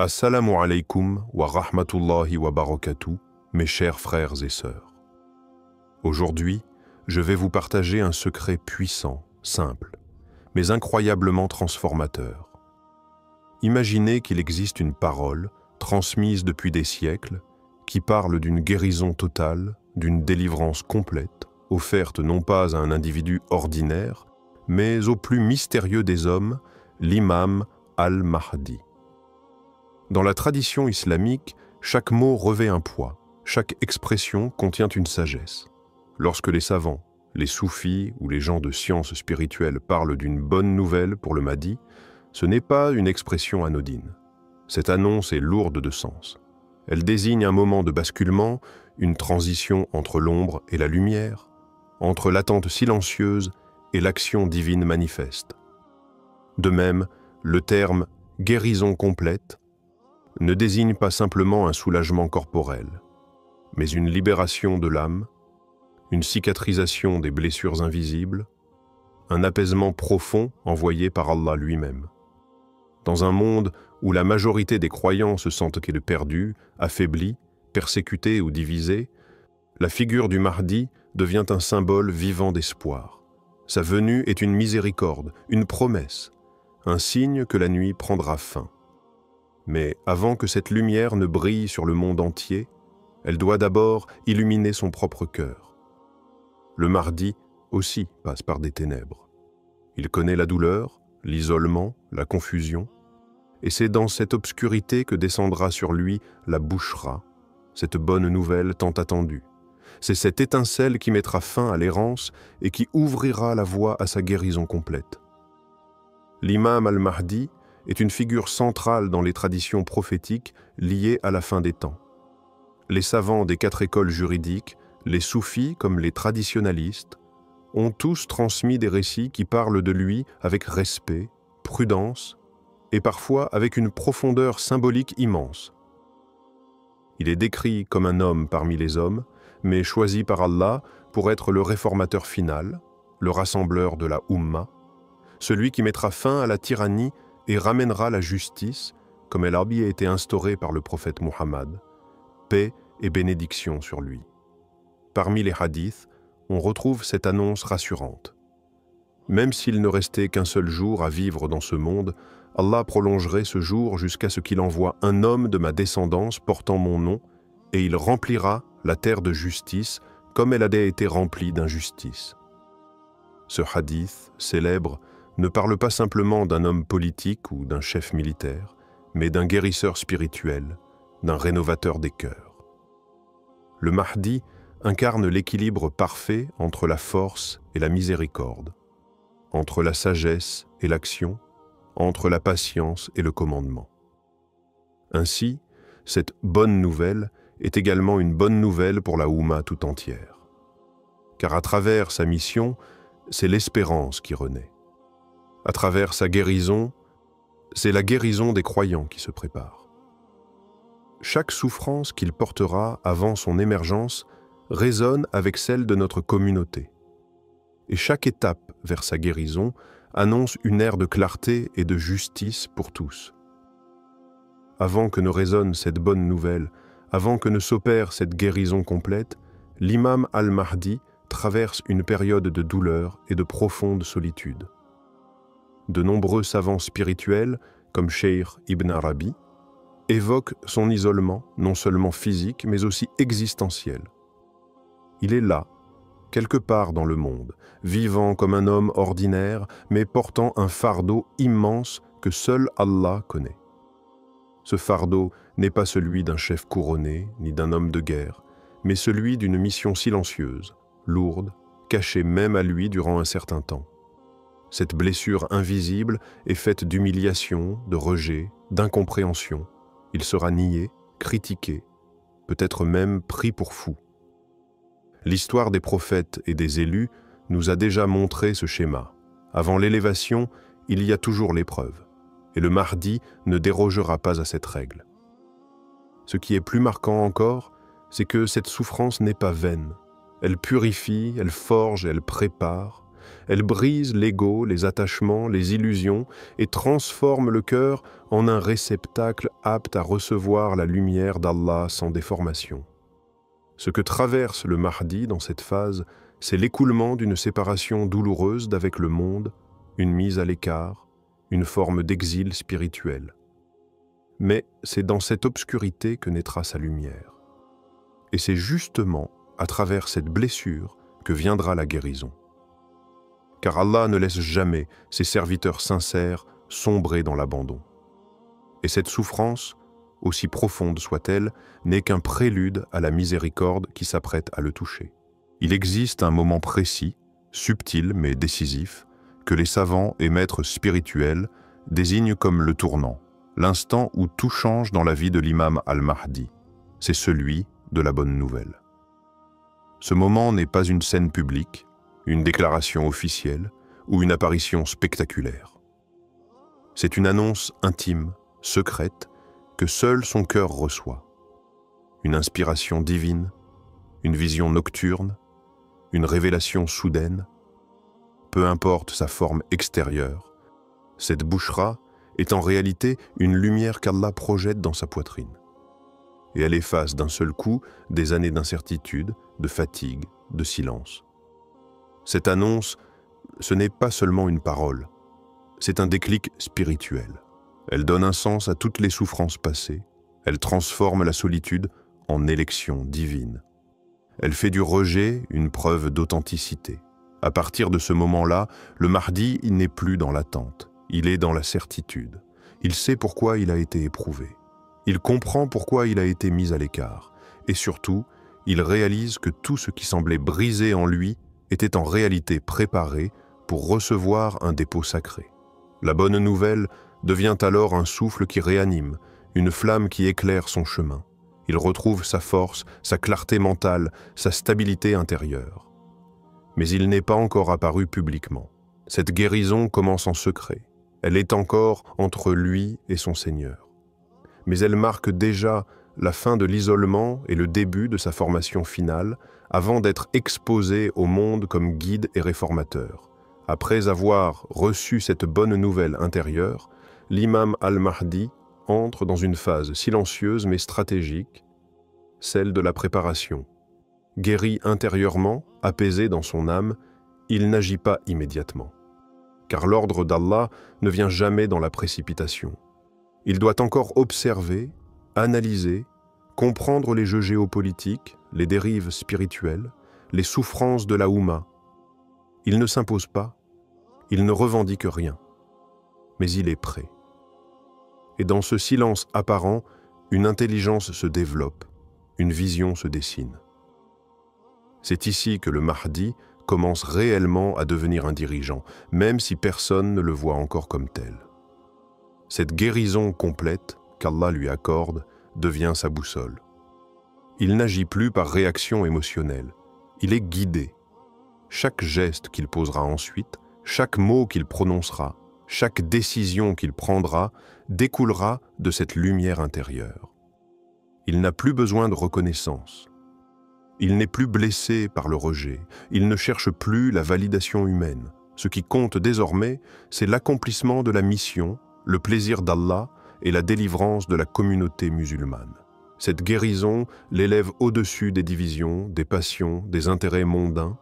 Assalamu alaikum wa rahmatullahi wa barakatuh, mes chers frères et sœurs. Aujourd'hui, je vais vous partager un secret puissant, simple, mais incroyablement transformateur. Imaginez qu'il existe une parole, transmise depuis des siècles, qui parle d'une guérison totale, d'une délivrance complète, offerte non pas à un individu ordinaire, mais au plus mystérieux des hommes, l'imam al-Mahdi. Dans la tradition islamique, chaque mot revêt un poids, chaque expression contient une sagesse. Lorsque les savants, les soufis ou les gens de sciences spirituelles parlent d'une bonne nouvelle pour le Mahdi, ce n'est pas une expression anodine. Cette annonce est lourde de sens. Elle désigne un moment de basculement, une transition entre l'ombre et la lumière, entre l'attente silencieuse et l'action divine manifeste. De même, le terme « guérison complète » ne désigne pas simplement un soulagement corporel, mais une libération de l'âme, une cicatrisation des blessures invisibles, un apaisement profond envoyé par Allah lui-même. Dans un monde où la majorité des croyants se sentent perdus, affaiblis, persécutés ou divisés, la figure du Mahdi devient un symbole vivant d'espoir. Sa venue est une miséricorde, une promesse, un signe que la nuit prendra fin. Mais avant que cette lumière ne brille sur le monde entier, elle doit d'abord illuminer son propre cœur. Le Mahdi aussi passe par des ténèbres. Il connaît la douleur, l'isolement, la confusion, et c'est dans cette obscurité que descendra sur lui la Bouchra, cette bonne nouvelle tant attendue. C'est cette étincelle qui mettra fin à l'errance et qui ouvrira la voie à sa guérison complète. L'imam al-Mahdi est une figure centrale dans les traditions prophétiques liées à la fin des temps. Les savants des 4 écoles juridiques, les soufis comme les traditionalistes, ont tous transmis des récits qui parlent de lui avec respect, prudence et parfois avec une profondeur symbolique immense. Il est décrit comme un homme parmi les hommes, mais choisi par Allah pour être le réformateur final, le rassembleur de la Ummah, celui qui mettra fin à la tyrannie et ramènera la justice, comme elle a bien été instaurée par le prophète Muhammad, paix et bénédiction sur lui. Parmi les hadiths, on retrouve cette annonce rassurante. Même s'il ne restait qu'un seul jour à vivre dans ce monde, Allah prolongerait ce jour jusqu'à ce qu'il envoie un homme de ma descendance portant mon nom, et il remplira la terre de justice comme elle a été remplie d'injustice. Ce hadith célèbre ne parle pas simplement d'un homme politique ou d'un chef militaire, mais d'un guérisseur spirituel, d'un rénovateur des cœurs. Le Mahdi incarne l'équilibre parfait entre la force et la miséricorde, entre la sagesse et l'action, entre la patience et le commandement. Ainsi, cette bonne nouvelle est également une bonne nouvelle pour la Oumma tout entière. Car à travers sa mission, c'est l'espérance qui renaît. À travers sa guérison, c'est la guérison des croyants qui se prépare. Chaque souffrance qu'il portera avant son émergence résonne avec celle de notre communauté. Et chaque étape vers sa guérison annonce une ère de clarté et de justice pour tous. Avant que ne résonne cette bonne nouvelle, avant que ne s'opère cette guérison complète, l'imam al-Mahdi traverse une période de douleur et de profonde solitude. De nombreux savants spirituels, comme Cheikh Ibn Arabi, évoquent son isolement, non seulement physique, mais aussi existentiel. Il est là, quelque part dans le monde, vivant comme un homme ordinaire, mais portant un fardeau immense que seul Allah connaît. Ce fardeau n'est pas celui d'un chef couronné, ni d'un homme de guerre, mais celui d'une mission silencieuse, lourde, cachée même à lui durant un certain temps. Cette blessure invisible est faite d'humiliation, de rejet, d'incompréhension. Il sera nié, critiqué, peut-être même pris pour fou. L'histoire des prophètes et des élus nous a déjà montré ce schéma. Avant l'élévation, il y a toujours l'épreuve, et le Mahdi ne dérogera pas à cette règle. Ce qui est plus marquant encore, c'est que cette souffrance n'est pas vaine. Elle purifie, elle forge, elle prépare, Elle brise l'ego, les attachements, les illusions et transforme le cœur en un réceptacle apte à recevoir la lumière d'Allah sans déformation. Ce que traverse le Mahdi dans cette phase, c'est l'écoulement d'une séparation douloureuse d'avec le monde, une mise à l'écart, une forme d'exil spirituel. Mais c'est dans cette obscurité que naîtra sa lumière. Et c'est justement à travers cette blessure que viendra la guérison. Car Allah ne laisse jamais ses serviteurs sincères sombrer dans l'abandon. Et cette souffrance, aussi profonde soit-elle, n'est qu'un prélude à la miséricorde qui s'apprête à le toucher. Il existe un moment précis, subtil mais décisif, que les savants et maîtres spirituels désignent comme le tournant, l'instant où tout change dans la vie de l'imam al-Mahdi. C'est celui de la bonne nouvelle. Ce moment n'est pas une scène publique, une déclaration officielle ou une apparition spectaculaire. C'est une annonce intime, secrète, que seul son cœur reçoit. Une inspiration divine, une vision nocturne, une révélation soudaine. Peu importe sa forme extérieure, cette bouchra est en réalité une lumière qu'Allah projette dans sa poitrine. Et elle efface d'un seul coup des années d'incertitude, de fatigue, de silence. Cette annonce, ce n'est pas seulement une parole, c'est un déclic spirituel. Elle donne un sens à toutes les souffrances passées, elle transforme la solitude en élection divine. Elle fait du rejet une preuve d'authenticité. À partir de ce moment-là, le Mahdi n'est plus dans l'attente, il est dans la certitude. Il sait pourquoi il a été éprouvé. Il comprend pourquoi il a été mis à l'écart. Et surtout, il réalise que tout ce qui semblait brisé en lui était en réalité préparé pour recevoir un dépôt sacré. La bonne nouvelle devient alors un souffle qui réanime, une flamme qui éclaire son chemin. Il retrouve sa force, sa clarté mentale, sa stabilité intérieure. Mais il n'est pas encore apparu publiquement. Cette guérison commence en secret. Elle est encore entre lui et son Seigneur. Mais elle marque déjà la fin de l'isolement et le début de sa formation finale, avant d'être exposé au monde comme guide et réformateur. Après avoir reçu cette bonne nouvelle intérieure, l'imam al-Mahdi entre dans une phase silencieuse mais stratégique, celle de la préparation. Guéri intérieurement, apaisé dans son âme, il n'agit pas immédiatement. Car l'ordre d'Allah ne vient jamais dans la précipitation. Il doit encore observer, analyser, comprendre les jeux géopolitiques, les dérives spirituelles, les souffrances de la Oumma. Il ne s'impose pas, il ne revendique rien, mais il est prêt. Et dans ce silence apparent, une intelligence se développe, une vision se dessine. C'est ici que le Mahdi commence réellement à devenir un dirigeant, même si personne ne le voit encore comme tel. Cette guérison complète qu'Allah lui accorde devient sa boussole. Il n'agit plus par réaction émotionnelle, il est guidé. Chaque geste qu'il posera ensuite, chaque mot qu'il prononcera, chaque décision qu'il prendra découlera de cette lumière intérieure. Il n'a plus besoin de reconnaissance. Il n'est plus blessé par le rejet. Il ne cherche plus la validation humaine. Ce qui compte désormais, c'est l'accomplissement de la mission, le plaisir d'Allah et la délivrance de la communauté musulmane. Cette guérison l'élève au-dessus des divisions, des passions, des intérêts mondains.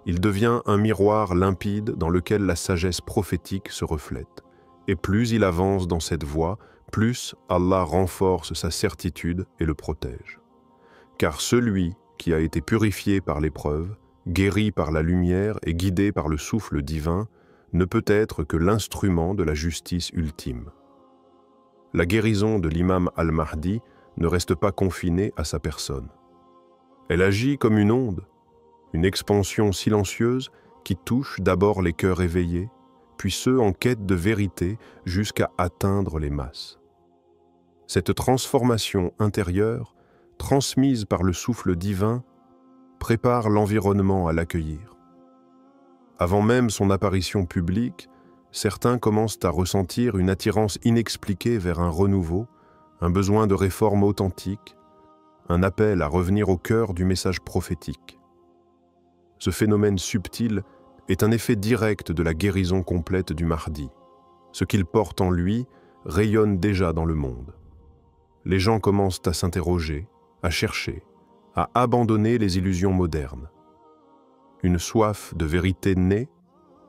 Il devient un miroir limpide dans lequel la sagesse prophétique se reflète. Et plus il avance dans cette voie, plus Allah renforce sa certitude et le protège. Car celui qui a été purifié par l'épreuve, guéri par la lumière et guidé par le souffle divin, ne peut être que l'instrument de la justice ultime. La guérison de l'imam al-Mahdi ne reste pas confinée à sa personne. Elle agit comme une onde, une expansion silencieuse qui touche d'abord les cœurs éveillés, puis ceux en quête de vérité jusqu'à atteindre les masses. Cette transformation intérieure, transmise par le souffle divin, prépare l'environnement à l'accueillir. Avant même son apparition publique, certains commencent à ressentir une attirance inexpliquée vers un renouveau, un besoin de réforme authentique, un appel à revenir au cœur du message prophétique. Ce phénomène subtil est un effet direct de la guérison complète du Mahdi. Ce qu'il porte en lui rayonne déjà dans le monde. Les gens commencent à s'interroger, à chercher, à abandonner les illusions modernes. Une soif de vérité naît,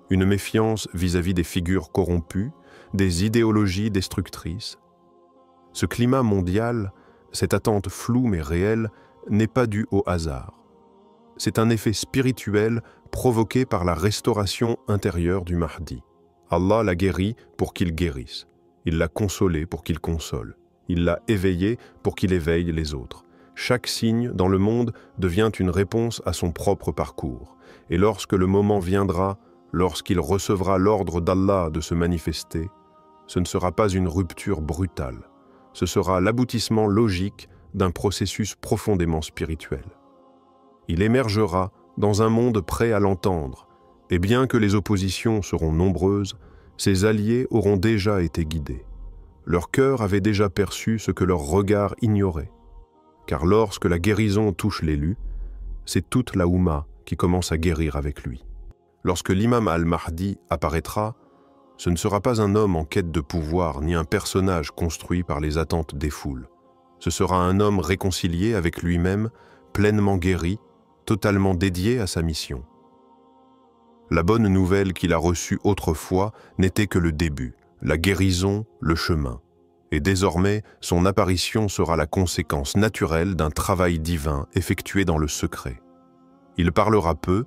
une méfiance vis-à-vis des figures corrompues, des idéologies destructrices. Ce climat mondial, cette attente floue mais réelle, n'est pas due au hasard. C'est un effet spirituel provoqué par la restauration intérieure du Mahdi. Allah l'a guéri pour qu'il guérisse. Il l'a consolé pour qu'il console. Il l'a éveillé pour qu'il éveille les autres. Chaque signe dans le monde devient une réponse à son propre parcours. Et lorsque le moment viendra, lorsqu'il recevra l'ordre d'Allah de se manifester, ce ne sera pas une rupture brutale. Ce sera l'aboutissement logique d'un processus profondément spirituel. Il émergera dans un monde prêt à l'entendre, et bien que les oppositions seront nombreuses, ses alliés auront déjà été guidés. Leur cœur avait déjà perçu ce que leur regard ignorait. Car lorsque la guérison touche l'élu, c'est toute la Oumma qui commence à guérir avec lui. Lorsque l'imam al-Mahdi apparaîtra, ce ne sera pas un homme en quête de pouvoir ni un personnage construit par les attentes des foules. Ce sera un homme réconcilié avec lui-même, pleinement guéri, totalement dédié à sa mission. La bonne nouvelle qu'il a reçue autrefois n'était que le début, la guérison, le chemin. Et désormais, son apparition sera la conséquence naturelle d'un travail divin effectué dans le secret. Il parlera peu,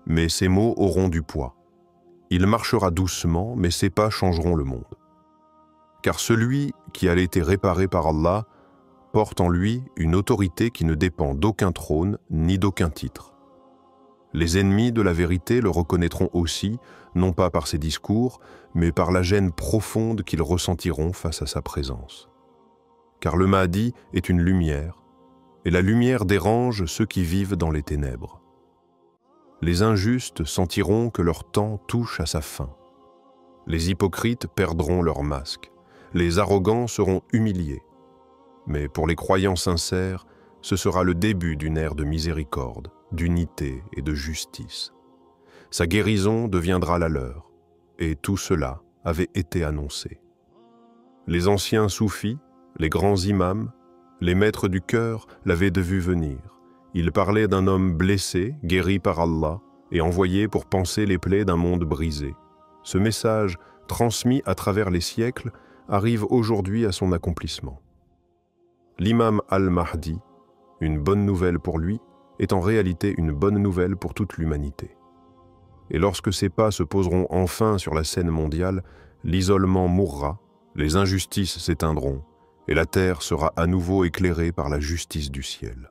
mais ses mots auront du poids. Il marchera doucement, mais ses pas changeront le monde. Car celui qui a été réparé par Allah porte en lui une autorité qui ne dépend d'aucun trône ni d'aucun titre. Les ennemis de la vérité le reconnaîtront aussi, non pas par ses discours, mais par la gêne profonde qu'ils ressentiront face à sa présence. Car le Mahdi est une lumière, et la lumière dérange ceux qui vivent dans les ténèbres. Les injustes sentiront que leur temps touche à sa fin. Les hypocrites perdront leur masque. Les arrogants seront humiliés. Mais pour les croyants sincères, ce sera le début d'une ère de miséricorde, d'unité et de justice. Sa guérison deviendra la leur, et tout cela avait été annoncé. Les anciens soufis, les grands imams, les maîtres du cœur l'avaient vu venir. Ils parlaient d'un homme blessé, guéri par Allah, et envoyé pour panser les plaies d'un monde brisé. Ce message, transmis à travers les siècles, arrive aujourd'hui à son accomplissement. L'imam al-Mahdi, une bonne nouvelle pour lui, est en réalité une bonne nouvelle pour toute l'humanité. Et lorsque ses pas se poseront enfin sur la scène mondiale, l'isolement mourra, les injustices s'éteindront, et la terre sera à nouveau éclairée par la justice du ciel.